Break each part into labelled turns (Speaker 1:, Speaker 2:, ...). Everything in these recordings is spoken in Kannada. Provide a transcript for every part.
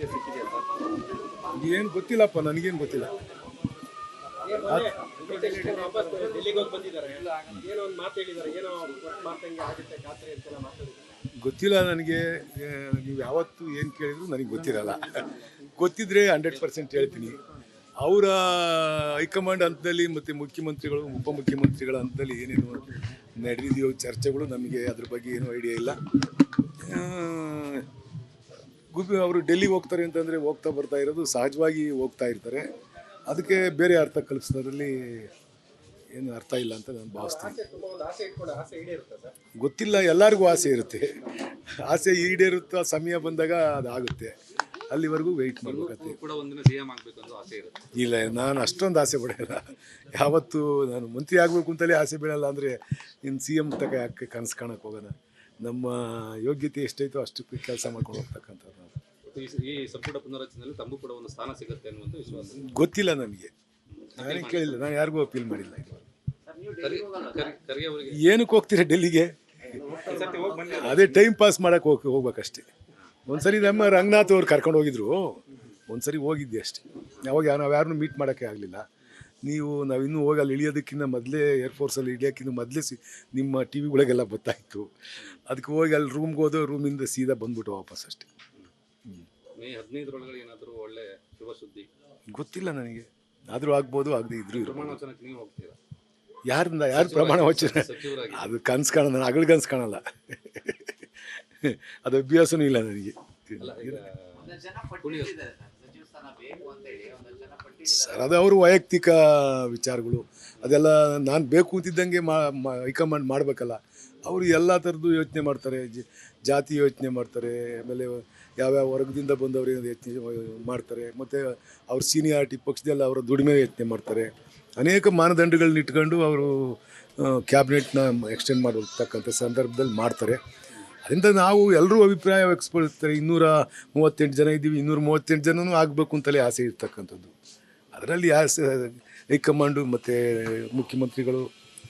Speaker 1: ಅವಕಾಶ ಸಿಕ್ಕಿದೆಯಾ ಸರ್?
Speaker 2: ಏನು ಗೊತ್ತಿಲ್ಲಪ್ಪ, ನನಗೇನು ಗೊತ್ತಿಲ್ಲ.
Speaker 1: ವಾಪಸ್ ಡೆಲ್ಲಿಗೆ ಹೋಗಿ ಬಂದಿದ್ದಾರೆ, ಏನೋ ಒಂದು ಮಾತು ಹೇಳಿದ್ದಾರೆ, ಏನೋ ಮಾತಂಗೆ ಆಗುತ್ತೆ ಖಾತ್ರಿ ಅಂತೆಲ್ಲ ಮಾತಾಡಿದ್ದಾರೆ.
Speaker 2: ಗೊತ್ತಿಲ್ಲ ನನಗೆ. ನೀವು ಯಾವತ್ತು ಏನು ಕೇಳಿದ್ರು ನನಗೆ ಗೊತ್ತಿರಲ್ಲ. ಗೊತ್ತಿದ್ರೆ 100% ಹೇಳ್ತೀನಿ. ಅವರ ಹೈಕಮಾಂಡ್ ಹಂತದಲ್ಲಿ ಮತ್ತು ಮುಖ್ಯಮಂತ್ರಿಗಳು ಉಪಮುಖ್ಯಮಂತ್ರಿಗಳ ಹಂತದಲ್ಲಿ ಏನೇನು ನಡೆದಿದೆಯೋ ಚರ್ಚೆಗಳು ನಮಗೆ ಅದ್ರ ಬಗ್ಗೆ ಏನೂ ಐಡಿಯಾ ಇಲ್ಲ. ಅವರು ಡೆಲ್ಲಿಗೆ ಹೋಗ್ತಾರೆ ಅಂತಂದರೆ ಹೋಗ್ತಾ ಬರ್ತಾ ಇರೋದು ಸಹಜವಾಗಿ ಹೋಗ್ತಾ ಇರ್ತಾರೆ. ಅದಕ್ಕೆ ಬೇರೆ ಅರ್ಥ ಕಲ್ಪಿಸೋದ್ರಲ್ಲಿ ಏನು ಅರ್ಥ ಇಲ್ಲ ಅಂತ ನಾನು ಭಾವಿಸ್ತೀನಿ. ಗೊತ್ತಿಲ್ಲ, ಎಲ್ಲರಿಗೂ ಆಸೆ ಇರುತ್ತೆ. ಆಸೆ ಈಡೇರುತ್ತಾ ಸಮಯ ಬಂದಾಗ ಅದಾಗುತ್ತೆ. ಅಲ್ಲಿವರೆಗೂ ವೆಯ್ಟ್ ಮಾಡಬೇಕತ್ತೆ. ಇಲ್ಲ, ನಾನು ಅಷ್ಟೊಂದು ಆಸೆ ಪಡೆಯಲ್ಲ. ಯಾವತ್ತು ನಾನು ಮಂತ್ರಿ ಆಗಬೇಕು ಅಂತಲೇ ಆಸೆ ಬೀಳಲ್ಲ. ಅಂದರೆ ಇನ್ನು CM ತಕ ಯಾಕೆ ಕನಸು ಕಾಣಕ್ಕೆ ಹೋಗೋಣ. ನಮ್ಮ ಯೋಗ್ಯತೆ ಎಷ್ಟೈತೋ ಅಷ್ಟು ಕೆಲಸ ಮಾಡ್ಕೊಂಡು ಹೋಗ್ತಕ್ಕಂಥದ್ದು.
Speaker 3: ಈ ಸಂಪುಟ ಪುನರಚನೆಯಲ್ಲಿ ತಮಗೂ ಕೂಡ ಒಂದು ಸ್ಥಾನ ಸಿಗುತ್ತೆ ಅನ್ನುವಂಥ ವಿಶ್ವಾಸ
Speaker 2: ಗೊತ್ತಿಲ್ಲ ನನಗೆ. ನಾನೇ ಕೇಳಿಲ್ಲ, ನಾನು ಯಾರಿಗೂ ಅಪೀಲ್ ಮಾಡಿಲ್ಲ. ಏನಕ್ಕೆ ಹೋಗ್ತೀರಾ ಡೆಲ್ಲಿಗೆ? ಅದೇ ಟೈಮ್ ಪಾಸ್ ಮಾಡೋಕ್ಕೆ ಹೋಗ್ಬೇಕಷ್ಟೇ. ಒಂದ್ಸರಿ ನಮ್ಮ ರಂಗನಾಥ್ ಅವ್ರು ಕರ್ಕೊಂಡು ಹೋಗಿದ್ರು, ಒಂದ್ಸರಿ ಹೋಗಿದ್ದೆ ಅಷ್ಟೇ. ಯಾವಾಗ ನಾವು ಯಾರನ್ನೂ ಮೀಟ್ ಮಾಡೋಕ್ಕೆ ಆಗಲಿಲ್ಲ. ನಾವಿನ್ನೂ ಹೋಗಿ ಅಲ್ಲಿ ಇಳಿಯೋದಕ್ಕಿಂತ ಮೊದಲೇ ಏರ್ಫೋರ್ಸಲ್ಲಿ ಇಳಿಯೋಕ್ಕಿಂತ ಮೊದಲೇ ನಿಮ್ಮ TV ಗಳಿಗೆಲ್ಲ ಗೊತ್ತಾಯಿತು. ಅದಕ್ಕೆ ಹೋಗಿ ಅಲ್ಲಿ ರೂಮ್ಗೆ ಹೋದೋ, ರೂಮಿಂದ ಸೀದಾ ಬಂದ್ಬಿಟ್ಟು ವಾಪಸ್ ಅಷ್ಟೇ.
Speaker 3: ಮೇ 15ರೊಳಗಡೆ ಏನಾದರೂ ಒಳ್ಳೆ ಶುಭ ಸುದ್ದಿ
Speaker 2: ಗೊತ್ತಿಲ್ಲ ನನಗೆ. ಆದರೂ ಆಗ್ಬೋದು, ಆಗದೆ ಇದ್ರೂ
Speaker 3: ಪ್ರಮಾಣ ವಚನಕ್ಕೆ ನೀವು ಹೋಗ್ತೀರಾ?
Speaker 2: ಯಾರು ಪ್ರಮಾಣ ವಚನ? ಅದು ಕನಸು ಕಾಣಲ್ಲ, ನಾನು ಹಗಲು ಕನಸು ಕಾಣಲ್ಲ. ಅದು ಅಭ್ಯಾಸನೂ ಇಲ್ಲ ನನಗೆ. ಸರ್, ಅದು ಅವರು ವೈಯಕ್ತಿಕ ವಿಚಾರಗಳು. ಅದೆಲ್ಲ ನಾನು ಬೇಕು ಅಂತಿದ್ದಂಗೆ ಹೈಕಮಾಂಡ್ ಮಾಡಬೇಕಲ್ಲ. ಅವರು ಎಲ್ಲ ಥರದ್ದು ಯೋಚನೆ ಮಾಡ್ತಾರೆ. ಜಾತಿ ಯೋಚನೆ ಮಾಡ್ತಾರೆ, ಆಮೇಲೆ ಯಾವ್ಯಾವ ವರ್ಗದಿಂದ ಬಂದವರು ಯೋಚನೆ ಮಾಡ್ತಾರೆ, ಮತ್ತು ಅವ್ರ ಸೀನಿಯಾರಿಟಿ ಪಕ್ಷದಲ್ಲಿ ಅವರ ದುಡಿಮೆ ಯೋಚನೆ ಮಾಡ್ತಾರೆ. ಅನೇಕ ಮಾನದಂಡಗಳನ್ನ ಇಟ್ಕೊಂಡು ಅವರು ಕ್ಯಾಬಿನೆಟ್ನ ಎಕ್ಸ್ಟೆಂಡ್ ಮಾಡಿರ್ತಕ್ಕಂಥ ಸಂದರ್ಭದಲ್ಲಿ ಮಾಡ್ತಾರೆ. ಅದರಿಂದ ನಾವು ಎಲ್ಲರೂ ಅಭಿಪ್ರಾಯ ವ್ಯಕ್ತಪಡಿಸ್ತಾರೆ. 238 ಜನ ಇದ್ದೀವಿ, 238 ಜನನೂ ಆಗಬೇಕು ಅಂತಲೇ ಆಸೆ ಇರ್ತಕ್ಕಂಥದ್ದು. ಅದರಲ್ಲಿ ಹೈಕಮಾಂಡು ಮತ್ತು ಮುಖ್ಯಮಂತ್ರಿಗಳು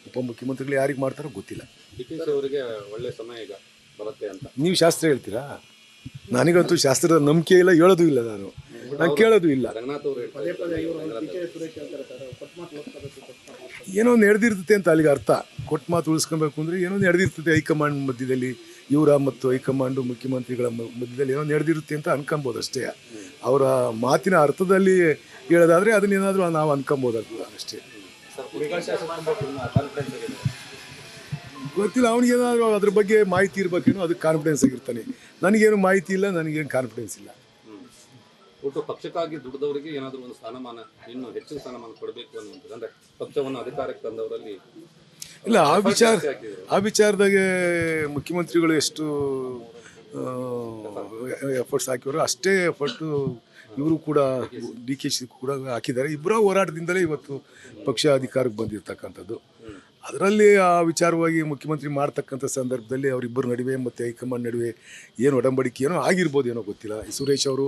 Speaker 2: ಉಪಮುಖ್ಯಮಂತ್ರಿಗಳು ಯಾರಿಗೆ ಮಾಡ್ತಾರೋ ಗೊತ್ತಿಲ್ಲ.
Speaker 3: DKಶಿ ಅವರಿಗೆ ಒಳ್ಳೆ ಸಮಯ ಈಗ ಬರುತ್ತೆ ಅಂತ
Speaker 2: ನೀವು ಶಾಸ್ತ್ರ ಹೇಳ್ತೀರಾ? ನನಗಂತೂ ಶಾಸ್ತ್ರದ ನಂಬಿಕೆ ಇಲ್ಲ, ಹೇಳೋದು ಇಲ್ಲ. ನಾನು ಕೇಳೋದು ಇಲ್ಲ.
Speaker 3: ರಂಗನಾಥ್ ಅವರು
Speaker 2: ಏನೋ ನಡೆದಿರ್ತದೆ ಅಂತ ಅಲ್ಲಿಗೆ ಅರ್ಥ. ಕೊಟ್ಟು ಮಾತು ಉಳಿಸ್ಕೊಬೇಕು ಅಂದರೆ ಏನೋ ನಡೆದಿರ್ತದೆ ಹೈಕಮಾಂಡ್ ಮಧ್ಯದಲ್ಲಿ. ಇವರ ಮತ್ತು ಹೈಕಮಾಂಡು ಮುಖ್ಯಮಂತ್ರಿಗಳ ಮಧ್ಯದಲ್ಲಿ ಏನೋ ನಡೆದಿರುತ್ತೆ ಅಂತ ಅನ್ಕೊಬೋದು ಅಷ್ಟೇ. ಅವರ ಮಾತಿನ ಅರ್ಥದಲ್ಲಿ ಹೇಳೋದಾದರೆ ಅದನ್ನೇನಾದರೂ ನಾವು ಅನ್ಕೊಬೋದಾಗ್ತದೆ ಅಷ್ಟೇ. ಗೊತ್ತಿಲ್ಲ, ಅವನಿಗೇನಾದರೂ ಅದ್ರ ಬಗ್ಗೆ ಮಾಹಿತಿ ಇರಬೇಕೇನೋ, ಅದಕ್ಕೆ ಕಾನ್ಫಿಡೆನ್ಸ್ ಆಗಿರ್ತಾನೆ. ನನಗೇನು ಮಾಹಿತಿ ಇಲ್ಲ, ನನಗೇನು ಕಾನ್ಫಿಡೆನ್ಸ್ ಇಲ್ಲ.
Speaker 3: ಒಟ್ಟು ಪಕ್ಷಕ್ಕಾಗಿ ದುಡಿದವರಿಗೆ ಏನಾದರೂ ಒಂದು ಸ್ಥಾನಮಾನ, ಇನ್ನೂ ಹೆಚ್ಚಿನ ಸ್ಥಾನಮಾನ ಕೊಡಬೇಕು ಅನ್ನುವಂಥದ್ದು. ಅಂದರೆ ಪಕ್ಷವನ್ನು ಅಧಿಕಾರಕ್ಕೆ ತಂದವರಲ್ಲಿ
Speaker 2: ಇಲ್ಲ. ಆ ವಿಚಾರದಾಗೆ ಮುಖ್ಯಮಂತ್ರಿಗಳು ಎಷ್ಟು ಎಫರ್ಟ್ಸ್ ಹಾಕಿದ್ರು ಅಷ್ಟೇ ಎಫರ್ಟು ಇವರು ಕೂಡ DKಶಿ ಕೂಡ ಹಾಕಿದ್ದಾರೆ. ಇಬ್ಬರ ಹೋರಾಟದಿಂದಲೇ ಇವತ್ತು ಪಕ್ಷ ಅಧಿಕಾರಕ್ಕೆ ಬಂದಿರತಕ್ಕಂಥದ್ದು. ಅದರಲ್ಲಿ ಆ ವಿಚಾರವಾಗಿ ಮುಖ್ಯಮಂತ್ರಿ ಮಾಡ್ತಕ್ಕಂಥ ಸಂದರ್ಭದಲ್ಲಿ ಅವರಿಬ್ಬರ ನಡುವೆ ಮತ್ತು ಹೈಕಮಾಂಡ್ ನಡುವೆ ಏನು ಒಡಂಬಡಿಕೆ ಏನೋ ಆಗಿರ್ಬೋದೇನೋ ಗೊತ್ತಿಲ್ಲ. ಸುರೇಶ್ ಅವರು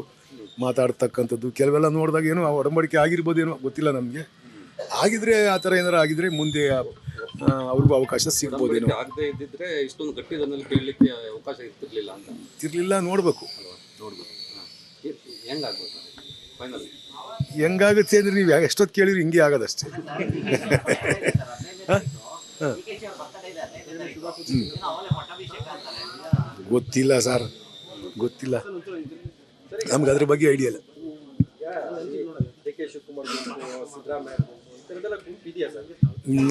Speaker 2: ಮಾತಾಡ್ತಕ್ಕಂಥದ್ದು ಕೆಲವೆಲ್ಲ ನೋಡಿದಾಗ ಏನೋ ಆ ಒಡಂಬಡಿಕೆ ಆಗಿರ್ಬೋದೇನೋ ಗೊತ್ತಿಲ್ಲ ನಮಗೆ. ಆಗಿದ್ರೆ ಆ ಥರ ಏನಾರು ಆಗಿದ್ರೆ ಮುಂದೆ ಅವ್ರಿಗೂ ಅವಕಾಶ ಸಿಗ್ಬೋದೇನೋ.
Speaker 3: ಆಗದೆ ಇದ್ದಿದ್ರೆ ಇಷ್ಟೊಂದು ಗಟ್ಟಿದಲ್ಲಿ ಕೇಳಲಿಕ್ಕೆ ಅವಕಾಶ ಇರ್ತಿರ್ಲಿಲ್ಲ ಅಂತ.
Speaker 2: ನೋಡಬೇಕು.
Speaker 3: ಹೆಂಗಾಗ್ಬೋದು ಫೈನಲ್?
Speaker 2: ಹೆಂಗಾಗುತ್ತೆ ಅಂದರೆ ನೀವು ಎಷ್ಟೊತ್ತು ಕೇಳಿದ್ರು ಹಿಂಗೆ ಆಗೋದಷ್ಟೇ. ಗೊತ್ತಿಲ್ಲ ಸರ್, ಗೊತ್ತಿಲ್ಲ. ನಮ್ಗೆ ಅದ್ರ ಬಗ್ಗೆ ಐಡಿಯಾ ಇಲ್ಲ.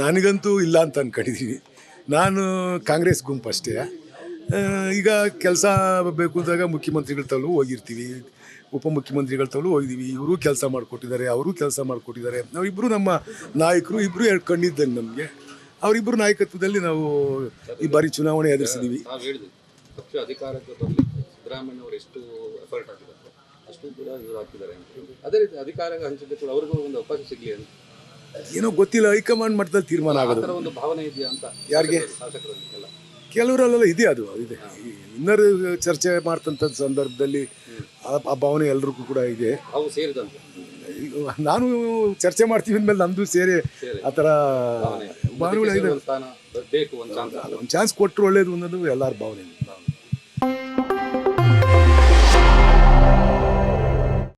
Speaker 2: ನನಗಂತೂ ಇಲ್ಲ ಅಂತ ಅನ್ಕೊಂಡಿದ್ದೀನಿ. ನಾನು ಕಾಂಗ್ರೆಸ್ ಗುಂಪು ಅಷ್ಟೇ. ಈಗ ಕೆಲಸ ಬೇಕು ಅಂದಾಗ ಮುಖ್ಯಮಂತ್ರಿಗಳ ತಲೂ ಹೋಗಿರ್ತೀವಿ, ಉಪಮುಖ್ಯಮಂತ್ರಿಗಳ ತಲೂ ಹೋಗಿದ್ದೀವಿ. ಇವರು ಕೆಲಸ ಮಾಡಿಕೊಟ್ಟಿದ್ದಾರೆ, ಅವರು ಕೆಲಸ ಮಾಡಿಕೊಟ್ಟಿದ್ದಾರೆ. ನಾವಿಬ್ಬರು ನಮ್ಮ ನಾಯಕರು ಇಬ್ಬರು ಕಂಡಿದ್ದಂಗೆ ನಮಗೆ. ಅವರಿಬ್ಬರು ನಾಯಕತ್ವದಲ್ಲಿ ನಾವು ಈ ಬಾರಿ ಚುನಾವಣೆ ಎದುರಿಸಿದ್ದೀವಿ.
Speaker 3: ಪಕ್ಷ ಅಧಿಕಾರಕ್ಕೆ ಬರಲಿಕ್ಕೆ ಸಿದ್ದರಾಮಯ್ಯ ಅವರು ಎಷ್ಟು ಎಫರ್ಟ್ ಹಾಕಿದ್ದಾರೆ ಅಷ್ಟು ಕೂಡ ಇವರು ಹಾಕಿದ್ದಾರೆ. ಅದೇ ರೀತಿ ಅಧಿಕಾರ ಹಂಚಿಕೆ ಕೂಡ ಅವ್ರಿಗೂ ಒಂದು ಅವಕಾಶ ಸಿಗಲಿ ಅಂತ
Speaker 2: ಏನೋ ಗೊತ್ತಿಲ್ಲ. ಹೈಕಮಾಂಡ್ ಮಟ್ಟದಲ್ಲಿ ತೀರ್ಮಾನ ಆಗೋದು.
Speaker 3: ಒಂದು ಭಾವನೆ ಇದೆಯಾ ಅಂತ
Speaker 2: ಯಾರಿಗೆ?
Speaker 3: ಶಾಸಕರಲ್ಲ,
Speaker 2: ಕೆಲವರಲ್ಲೆಲ್ಲ ಇದೆ. ಅದು ಇದೆ. ಇನ್ನರು ಚರ್ಚೆ ಮಾಡ್ತಂಥ ಸಂದರ್ಭದಲ್ಲಿ ಆ ಭಾವನೆ ಎಲ್ರಿಗೂ ಕೂಡ ಇದೆ.
Speaker 3: ಅವು ಸೇರಿದಂತೆ
Speaker 2: ನಾನು ಚರ್ಚೆ ಮಾಡ್ತೀವಿ ಅಂದಮೇಲೆ ನಮ್ಮದು ಸೇರಿ ಆ ಥರ ಭಾವನೆಗಳು ಇದೆ.
Speaker 3: ಒಂದು ಚಾನ್ಸ್
Speaker 2: ಕೊಟ್ಟರು ಒಳ್ಳೇದು ಅನ್ನೋದು ಎಲ್ಲರ ಭಾವನೆ.